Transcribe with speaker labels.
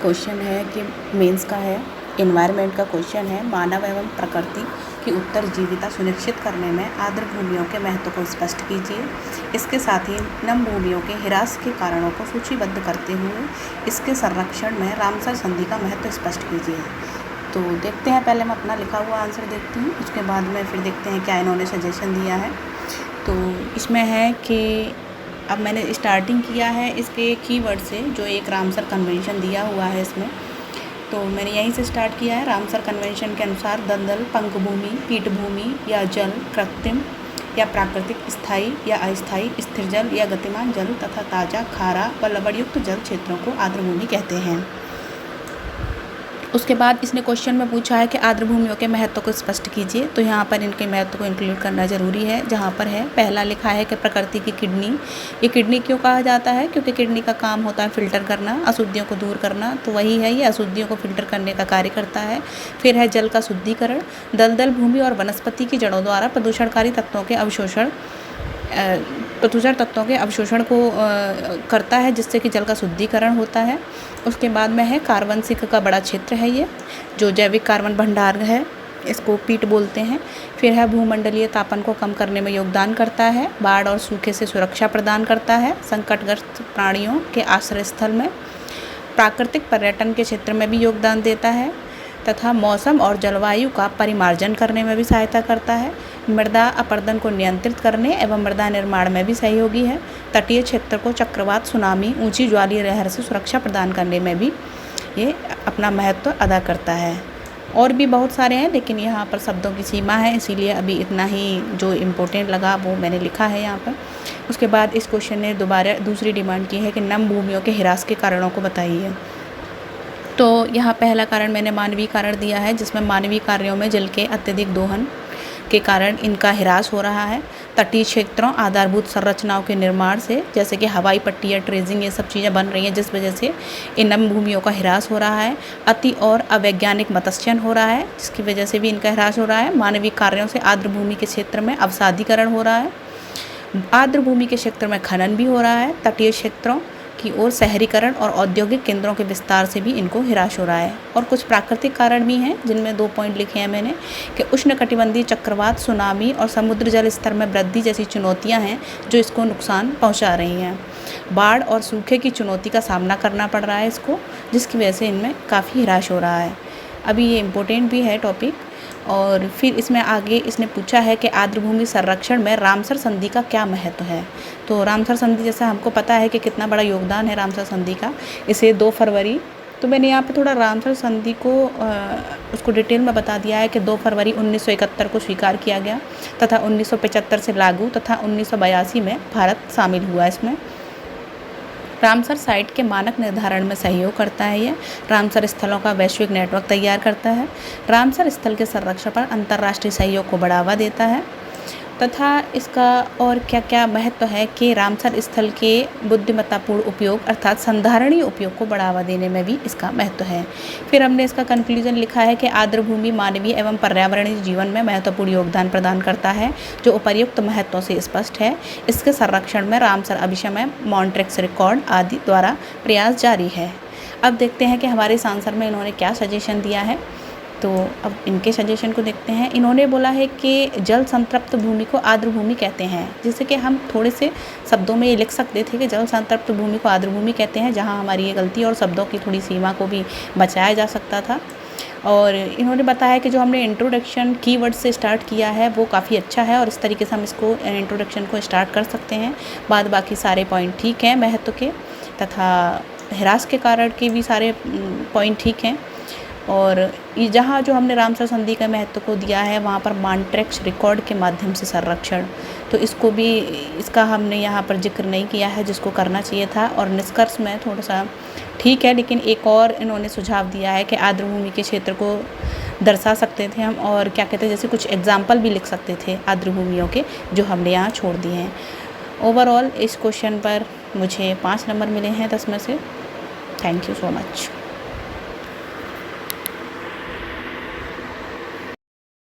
Speaker 1: Question है कि mains का है, एनवायरनमेंट का क्वेश्चन है। मानव एवं प्रकृति की उत्तरजीविता सुनिश्चित करने में आर्द्र भूमियों के महत्व को स्पष्ट कीजिए। इसके साथ ही नम भूमियों के ह्रास के कारणों को सूचीबद्ध करते हुए इसके संरक्षण में रामसर संधि का महत्व स्पष्ट कीजिए। तो देखते हैं, पहले मैं अपना लिखा हुआ आंसर देखती हूँ, उसके बाद में फिर देखते हैं क्या इन्होंने सजेशन दिया है। तो इसमें है कि अब मैंने स्टार्टिंग किया है इसके कीवर्ड से, जो एक रामसर कन्वेंशन दिया हुआ है इसमें, तो मैंने यहीं से स्टार्ट किया है। रामसर कन्वेंशन के अनुसार दलदल, पंकभूमि, पीठभूमि या जल, कृत्रिम या प्राकृतिक, स्थायी या अस्थायी, स्थिर जल या गतिमान जल तथा ताज़ा, खारा व लवणयुक्त जल क्षेत्रों को आर्द्र भूमि कहते हैं। उसके बाद इसने क्वेश्चन में पूछा है कि आर्द्र भूमियों के महत्व को स्पष्ट कीजिए। तो यहाँ पर इनके महत्व को इंक्लूड करना ज़रूरी है। जहाँ पर है, पहला लिखा है कि प्रकृति की किडनी। ये किडनी क्यों कहा जाता है? क्योंकि किडनी का काम होता है फिल्टर करना, अशुद्धियों को दूर करना, तो वही है, ये अशुद्धियों को फिल्टर करने का कार्य करता है। फिर है जल का शुद्धिकरण। दलदल भूमि और वनस्पति की जड़ों द्वारा प्रदूषणकारी तत्वों के अवशोषण को करता है, जिससे कि जल का शुद्धिकरण होता है। उसके बाद में है कार्बन सिंक का बड़ा क्षेत्र है ये, जो जैविक कार्बन भंडार है, इसको पीट बोलते हैं। फिर है भूमंडलीय तापन को कम करने में योगदान करता है। बाढ़ और सूखे से सुरक्षा प्रदान करता है। संकटग्रस्त प्राणियों के आश्रय स्थल में, प्राकृतिक पर्यटन के क्षेत्र में भी योगदान देता है तथा मौसम और जलवायु का परिमार्जन करने में भी सहायता करता है। मृदा अपरदन को नियंत्रित करने एवं मृदा निर्माण में भी सहयोगी है। तटीय क्षेत्र को चक्रवात, सुनामी, ऊंची ज्वालीय लहर से सुरक्षा प्रदान करने में भी ये अपना महत्व अदा करता है। और भी बहुत सारे हैं, लेकिन यहाँ पर शब्दों की सीमा है, इसीलिए अभी इतना ही जो इम्पोर्टेंट लगा वो मैंने लिखा है यहाँ पर। उसके बाद इस क्वेश्चन ने दोबारा दूसरी डिमांड की है कि नम भूमियों के ह्रास के कारणों को बताइए। तो यहाँ पहला कारण मैंने मानवीय कारण दिया है, जिसमें मानवीय कार्यों में जल के अत्यधिक दोहन के कारण इनका ह्रास हो रहा है। तटीय क्षेत्रों, आधारभूत संरचनाओं के निर्माण से, जैसे कि हवाई पट्टी या ट्रेजिंग, ये सब चीज़ें बन रही हैं, जिस वजह से इन नम भूमियों का ह्रास हो रहा है। अति और अवैज्ञानिक मत्स्यन हो रहा है, जिसकी वजह से भी इनका ह्रास हो रहा है। मानवीय कार्यों से आर्द्र भूमि के क्षेत्र में अवसादीकरण हो रहा है। आर्द्र भूमि के क्षेत्र में खनन भी हो रहा है। तटीय क्षेत्रों की ओर शहरीकरण और औद्योगिक केंद्रों के विस्तार से भी इनको ह्रास हो रहा है। और कुछ प्राकृतिक कारण भी हैं, जिनमें 2 पॉइंट लिखे हैं मैंने, कि उष्णकटिबंधीय चक्रवात, सुनामी और समुद्र जल स्तर में वृद्धि जैसी चुनौतियां हैं जो इसको नुकसान पहुंचा रही हैं। बाढ़ और सूखे की चुनौती का सामना करना पड़ रहा है इसको, जिसकी वजह से इनमें काफ़ी ह्रास हो रहा है। अभी ये इम्पोर्टेंट भी है टॉपिक। और फिर इसमें आगे इसने पूछा है कि आर्द्र भूमि संरक्षण में रामसर संधि का क्या महत्व है। तो रामसर संधि, जैसा हमको पता है कि कितना बड़ा योगदान है रामसर संधि का। इसे 2 फरवरी, तो मैंने यहाँ पे थोड़ा रामसर संधि को उसको डिटेल में बता दिया है कि 2 फरवरी 1971 को स्वीकार किया गया तथा 1975 से लागू तथा 1982 में भारत शामिल हुआ इसमें। रामसर साइट के मानक निर्धारण में सहयोग करता है ये। रामसर स्थलों का वैश्विक नेटवर्क तैयार करता है। रामसर स्थल के संरक्षण पर अंतर्राष्ट्रीय सहयोग को बढ़ावा देता है तथा इसका और क्या क्या महत्व है कि रामसर स्थल के बुद्धिमत्तापूर्ण उपयोग अर्थात संधारणीय उपयोग को बढ़ावा देने में भी इसका महत्व है। फिर हमने इसका कंक्लूजन लिखा है कि आर्द्र भूमि मानवीय एवं पर्यावरणीय जीवन में महत्वपूर्ण योगदान प्रदान करता है, जो उपर्युक्त महत्व से स्पष्ट है। इसके संरक्षण में रामसर अभिशम, मॉन्ट्रेक्स रिकॉर्ड आदि द्वारा प्रयास जारी है। अब देखते हैं कि हमारे इस आंसर में इन्होंने क्या सजेशन दिया है। तो अब इनके सजेशन को देखते हैं। इन्होंने बोला है कि जल संतृप्त भूमि को आर्द्र भूमि कहते हैं, जिससे कि हम थोड़े से शब्दों में ये लिख सकते थे कि जल संतृप्त भूमि को आर्द्र भूमि कहते हैं, जहां हमारी ये गलती और शब्दों की थोड़ी सीमा को भी बचाया जा सकता था। और इन्होंने बताया कि जो हमने इंट्रोडक्शन कीवर्ड से स्टार्ट किया है वो काफ़ी अच्छा है, और इस तरीके से हम इसको इंट्रोडक्शन को स्टार्ट कर सकते हैं। बाद बाकी सारे पॉइंट ठीक हैं महत्व के, तथा ह्रास के कारण के भी सारे पॉइंट ठीक हैं। और ये जहाँ जो हमने रामसर संधि के महत्व को दिया है, वहाँ पर मॉन्ट्रेक्स रिकॉर्ड के माध्यम से संरक्षण, तो इसको भी, इसका हमने यहाँ पर जिक्र नहीं किया है, जिसको करना चाहिए था। और निष्कर्ष में थोड़ा सा ठीक है, लेकिन एक और इन्होंने सुझाव दिया है कि आर्द्र भूमि के क्षेत्र को दर्शा सकते थे हम, और क्या कहते हैं, जैसे कुछ एग्जाम्पल भी लिख सकते थे आर्द्र भूमियों के, जो हमने यहाँ छोड़ दिए हैं। ओवरऑल इस क्वेश्चन पर मुझे 5 नंबर मिले हैं 10 में से। Thank you so much.